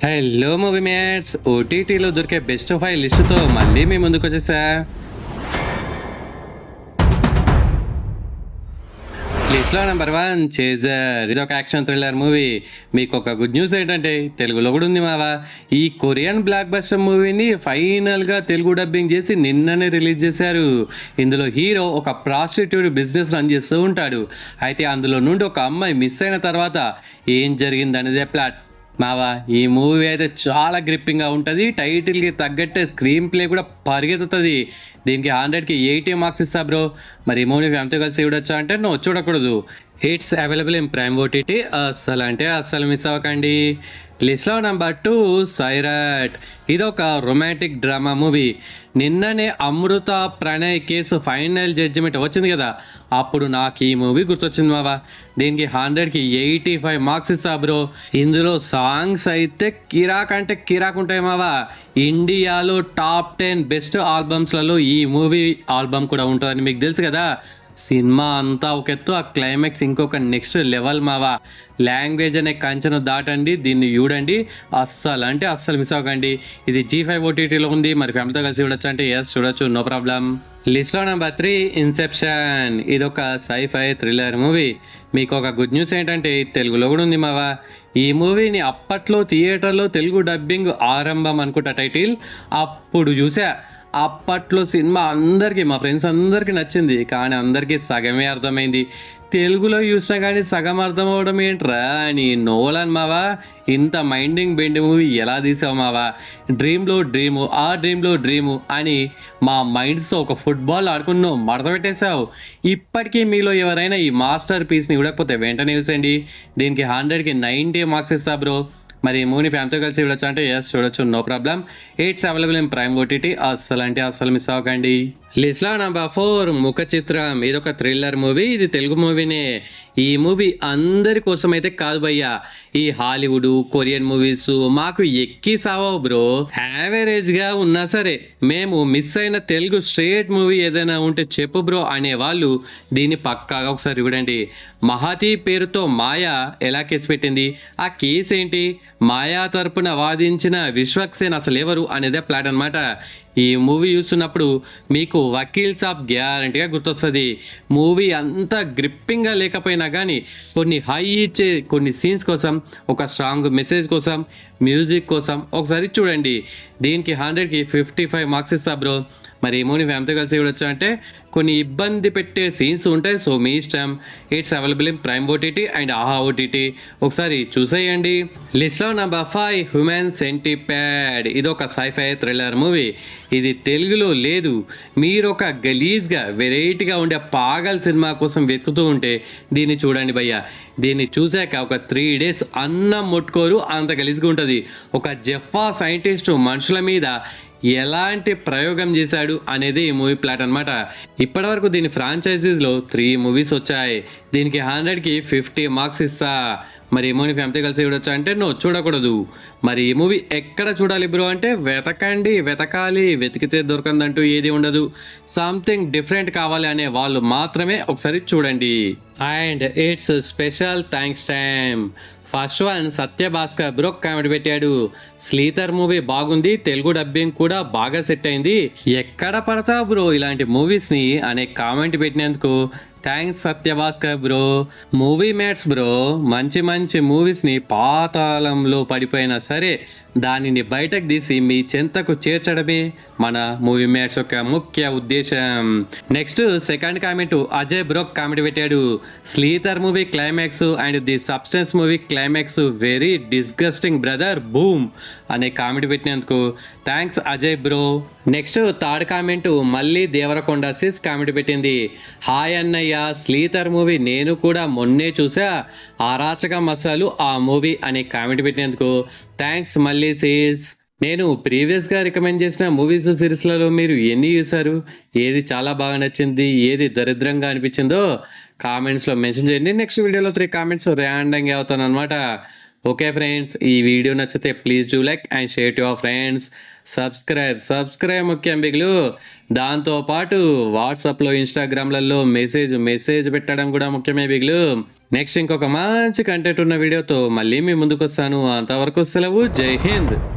Hello movie mates, ఓటీటీలో దొరికే best 5 లిస్టుతో మళ్ళీ మీ ముందుకు వచ్చేసా. లిస్ట్లో నెంబర్ 1 చేజర్. ఇది ఒక యాక్షన్ థ్రిల్లర్ మూవీ. మీకు ఒక గుడ్ న్యూస్ ఏంటంటే తెలుగులో కూడా ఉంది మావా. ఈ కొరియన్ బ్లాక్ బస్టర్ మూవీని ఫైనల్గా తెలుగు డబ్బింగ్ చేసి నిన్ననే రిలీజ్ చేశారు. ఇందులో హీరో ఒక ప్రాస్టిట్యూట్ బిజినెస్ రన్ చేస్తూ ఉంటాడు. అయితే అందులో నుండి ఒక అమ్మాయి మిస్ అయిన తర్వాత ఏం జరిగిందనేదే ప్లాట్ మావా. ఈ మూవీ అయితే చాలా గ్రిప్పింగ్గా ఉంటుంది. టైటిల్కి తగ్గట్టే స్క్రీన్ ప్లే కూడా పరిగెత్తుతుంది. దీనికి 100కి 80 మార్క్స్ ఇస్తా బ్రో. మరి ఈ మూవీ ఫ్యామిలీతో కలిసి చూడొచ్చా అంటే నువ్వు చూడకూడదు. It's available in prime OTT. అస్సలు మిస్ అవ్వకండి. లిస్ట్లో నెంబర్ 2 సైరాట్. ఇదొక రొమాంటిక్ డ్రామా మూవీ. నిన్ననే అమృత ప్రణయ్ కేసు ఫైనల్ జడ్జిమెంట్ వచ్చింది కదా, అప్పుడు నాకు ఈ మూవీ గుర్తొచ్చింది మావా. దీనికి 100కి 85 మార్క్స్ ఇస్తా బ్రో. ఇందులో సాంగ్స్ అయితే కిరాక్ అంటే కిరాక్ ఉంటాయి మావా. ఇండియాలో టాప్ 10 బెస్ట్ ఆల్బమ్స్లలో ఈ మూవీ ఆల్బమ్ కూడా ఉంటుందని మీకు తెలుసు కదా. సినిమా అంతా ఒక ఎత్తు, ఆ క్లైమాక్స్ ఇంకొక నెక్స్ట్ లెవెల్ మావా. లాంగ్వేజ్ అనే కంచెను దాటండి, దీన్ని చూడండి. అస్సలు మిస్ అవ్వకండి. ఇది G5 ఓటీటీలో ఉంది. మరి ఫ్యామిలీతో కలిసి చూడొచ్చు అంటే ఎస్ చూడొచ్చు, నో ప్రాబ్లం. లిస్ట్లో నెంబర్ 3 ఇన్సెప్షన్. ఇదొక సైఫై థ్రిల్లర్ మూవీ. మీకు ఒక గుడ్ న్యూస్ ఏంటంటే తెలుగులో కూడా ఉంది మావా. ఈ మూవీని అప్పట్లో థియేటర్లో తెలుగు డబ్బింగ్ ఆరంభం అనుకుంటా టైటిల్. అప్పుడు చూసా. అప్పట్లో సినిమా అందరికీ, మా ఫ్రెండ్స్ అందరికీ నచ్చింది. కానీ అందరికీ సగమే అర్థమైంది. తెలుగులో చూసినా కానీ సగం అర్థం అవడం ఏంట్రా అని. నోలన్ మావా, ఇంత మైండింగ్ బెండ్ మూవీ ఎలా తీసావు మావా. డ్రీమ్లో డ్రీము అని మా మైండ్స్తో ఒక ఫుట్బాల్ ఆడుకున్నావు, మడత పెట్టేశావు. ఇప్పటికీ మీలో ఎవరైనా ఈ మాస్టర్ పీస్ని చూడకపోతే వెంటనే చూసేయండి. దీనికి 100కి 90 మార్క్స్ ఇస్తా బ్రో. మరి మూవీ ఫ్యామిలీతో కలిసి చూడొచ్చు అంటే ఎస్ చూడొచ్చు, no problem. It's available in prime OTT. అస్సలు మిస్ అవ్వకండి. లిస్ట్లో నెంబర్ 4 ముఖ చిత్రం. ఇది ఒక థ్రిల్లర్ మూవీ. ఇది తెలుగు మూవీనే. ఈ మూవీ అందరి కోసం అయితే కాదు భయ్యా. ఈ హాలీవుడ్ కొరియన్ మూవీస్ మాకు ఎక్కి సావవు బ్రో. యావరేజ్గా ఉన్నా సరే మేము మిస్ అయిన తెలుగు స్ట్రేట్ మూవీ ఏదైనా ఉంటే చెప్పు బ్రో అనేవాళ్ళు దీన్ని పక్కాగా ఒకసారి చూడండి. మహతి పేరుతో మాయా ఎలా కేసు పెట్టింది, ఆ కేసు ఏంటి, మాయా తరపున వాదించిన విశ్వక్సేన్ అసలు ఎవరు అనేదే ప్లాట్ అనమాట. ఈ మూవీ చూస్తున్నప్పుడు మీకు వకీల్ సాబ్ గ్యారంటీగా గుర్తొస్తుంది. మూవీ అంతా గ్రిప్పింగ్గా లేకపోయినా కానీ కొన్ని హై ఇచ్చే కొన్ని సీన్స్ కోసం, ఒక స్ట్రాంగ్ మెసేజ్ కోసం, మ్యూజిక్ కోసం ఒకసారి చూడండి. దీనికి 100కి 55 మార్క్స్ ఇస్తా బ్రో. మరి ఈ మూవీ ఫ్యామిలీతో కలిసి చూడొచ్చు అంటే కొన్ని ఇబ్బంది పెట్టే సీన్స్ ఉంటాయి, సో మీ ఇష్టం. It's available in prime OTT and ఆహా ఓటీటీ. ఒకసారి చూసేయండి. లిస్ట్లో నెంబర్ 5 హ్యూమన్ సెంటిపైడ్. ఇది ఒక సైఫై థ్రిల్లర్ మూవీ. ఇది తెలుగులో లేదు. మీరు ఒక గలీజ్గా వెరైటీగా ఉండే పాగల్ సినిమా కోసం వెతుకుతూ ఉంటే దీన్ని చూడండి భయ్యా. దీన్ని చూశాక ఒక 3 days అన్నం ముట్టుకోరు, అంత గలీజ్గా ఉంటుంది. ఒక జెఫా సైంటిస్టు మనుషుల మీద ఎలాంటి ప్రయోగం చేశాడు అనేది ఈ మూవీ ప్లాట్ అనమాట. ఇప్పటివరకు దీని ఫ్రాంచైజీస్లో 3 మూవీస్ వచ్చాయి. దీనికి 100కి 50 మార్క్స్ ఇస్తా. మరి ఈ మూవీ ఫ్యామిలీతో కలిసి చూడొచ్చా అంటే నువ్వు చూడకూడదు. మరి ఈ మూవీ ఎక్కడ చూడాలి బ్రో అంటే వెతకాలి, వెతికితే దొరకందంటూ ఏది ఉండదు. సంథింగ్ డిఫరెంట్ కావాలి అనే వాళ్ళు మాత్రమే ఒకసారి చూడండి. And it's special thanks time. First one Satyabhaskar bro comment పెట్టాడు. స్లీతర్ మూవీ బాగుంది, తెలుగు డబ్బింగ్ కూడా బాగా సెట్ అయింది. ఎక్కడ పడతావు బ్రో ఇలాంటి మూవీస్ని అనే కామెంట్ పెట్టినందుకు thanks Satyabhaskar bro. Movie mates bro మంచి మూవీస్ని పాతాళంలో పడిపోయినా సరే దానిని బయటకు తీసి మీ చెంతకు చేర్చడమే మన మూవీ మేట్స్ యొక్క ముఖ్య ఉద్దేశం. Next second comment Ajay bro comment పెట్టాడు. స్లీతర్ movie climax and the Substance movie climax very disgusting brother boom అనే కామెంట్ పెట్టినందుకు thanks Ajay bro. Next third comment మళ్ళీ దేవరకొండ సిస్ కామెంట్ పెట్టింది. హాయ్ అన్నయ్య, స్లీతర్ మూవీ నేను కూడా మొన్నే చూసా, అరాచకం అసలు ఆ మూవీ అనే కామెంట్ పెట్టినందుకు థ్యాంక్స్ మళ్ళీ సిస్. నేను ప్రీవియస్గా రికమెండ్ చేసిన మూవీస్ సిరీస్లలో మీరు ఎన్ని చూసారు, ఏది చాలా బాగా నచ్చింది, ఏది దరిద్రంగా అనిపించిందో కామెంట్స్లో మెన్షన్ చేయండి. నెక్స్ట్ వీడియోలో 3 కామెంట్స్ ర్యాండంగా అవుతాను అనమాట. ఓకే ఫ్రెండ్స్, ఈ వీడియో నచ్చితే please do like and share to your friends. Subscribe ముఖ్యం బిగులు. దాంతోపాటు వాట్సాప్లో ఇన్స్టాగ్రామ్లలో మెసేజ్ పెట్టడం కూడా ముఖ్యమే బిగులు. నెక్స్ట్ ఇంకొక మంచి కంటెంట్ ఉన్న వీడియోతో మళ్ళీ మీ ముందుకు వస్తాను. అంతవరకు సెలవు. జై హింద్.